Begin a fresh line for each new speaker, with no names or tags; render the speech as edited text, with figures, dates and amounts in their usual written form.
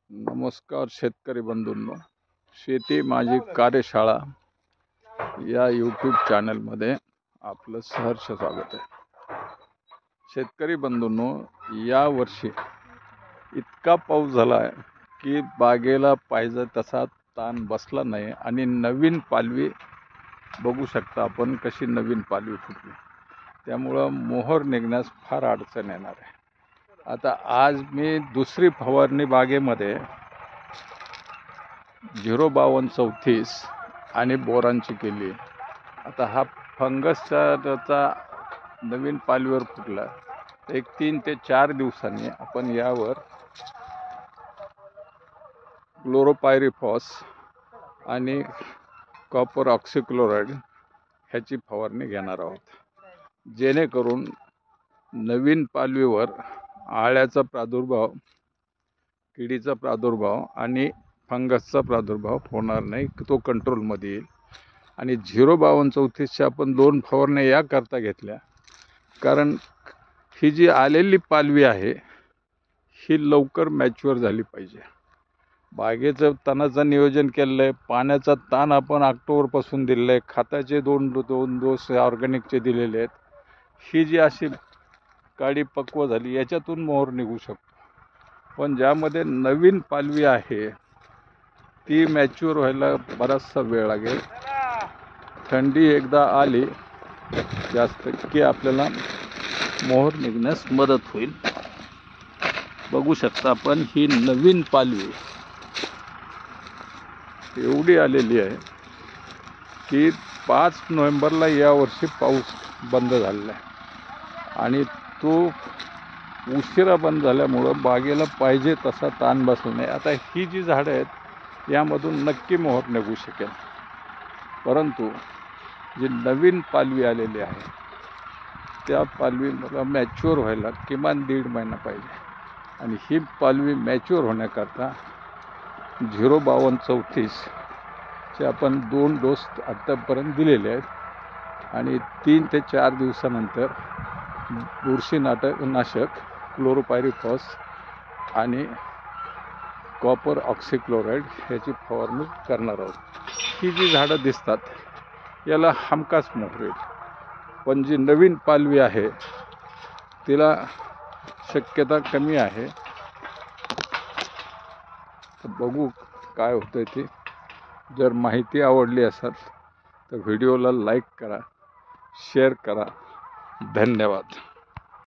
नमस्कार शेतकरी बंधूंनो, शेती माझी कार्यशाळा या यूट्यूब चॅनलमध्ये आपलं सहर्ष स्वागत आहे। शेतकरी बंधूंनो, या वर्षी इतका पाऊस झाला आहे की बागेला पाहिजे तसा ताण बसला नाही आणि नवीन पालवी बघू शकता आपण कशी नवीन पालवी फुटली। त्यामुळं मोहर निघण्यास फार अडचण येणार आहे। आता आज मी दुसरी फवारणी बागेमध्ये 05234 आणि बोरांची केली। आता हा फंगसचा नवीन पालवीवर फुटला, एक 3 ते 4 दिवसांनी आपण यावर क्लोरोपायरिफॉस आणि कॉपर ऑक्सिक्लोराइड ह्याची फवारणी घेणार आहोत, जेणेकरून नवीन पालवीवर आळ्याचा प्रादुर्भाव, किडीचा प्रादुर्भाव आणि फंगसचा प्रादुर्भाव होणार नाही, तो कंट्रोलमध्ये येईल। आणि 05234च्या आपण 2 फवारण्या याकरता घेतल्या कारण ही जी आलेली पालवी आहे ही लवकर मॅच्युअर झाली पाहिजे। बागेचं तणाचं नियोजन केलं आहे, पाण्याचा ताण आपण ऑक्टोबरपासून दिलेला आहे, खताचे 2 डोस ऑर्गॅनिकचे दिलेले आहेत। ही जी अशी काडी पक्व झाली याच्यातून मोहर निघू शकतो, पण ज्यामध्ये नवीन पालवी आहे ती मॅच्युअर व्हायला बराचसा वेळ लागेल। थंडी एकदा आली जास्त की आपल्याला मोहर निघण्यास मदत होईल। बघू शकता आपण ही नवीन पालवी एवढी आलेली आहे की 5 नोव्हेंबरला यावर्षी पाऊस बंद झालेला आहे आणि तो उशिरा बंद झाल्यामुळं बागेला पाहिजे तसा ताण बसला नाही। आता ही जी झाडं आहेत यामधून नक्की मोहर निघू शकेल, परंतु जी नवीन पालवी आलेली आहे त्या पालवीला मॅच्युअर व्हायला किमान 1.5 महिना पाहिजे आणि ही पालवी मॅच्युअर होण्याकरता 05234चे आपण 2 डोस आत्तापर्यंत दिलेले आहेत आणि 3 ते 4 दिवसानंतर बुरशीनाशक क्लोरोपायरिफॉस आणि कॉपर ऑक्सिक्लोराइड ह्याची फवारणी करणार आहोत। ही जी झाडं दिसतात याला हमखास मोहर येईल, पण जी नवीन पालवी आहे तिला शक्यता कमी आहे। तर बघू काय होतंय ते। जर माहिती आवडली असेल तर व्हिडिओला लाईक करा, शेअर करा। धन्यवाद।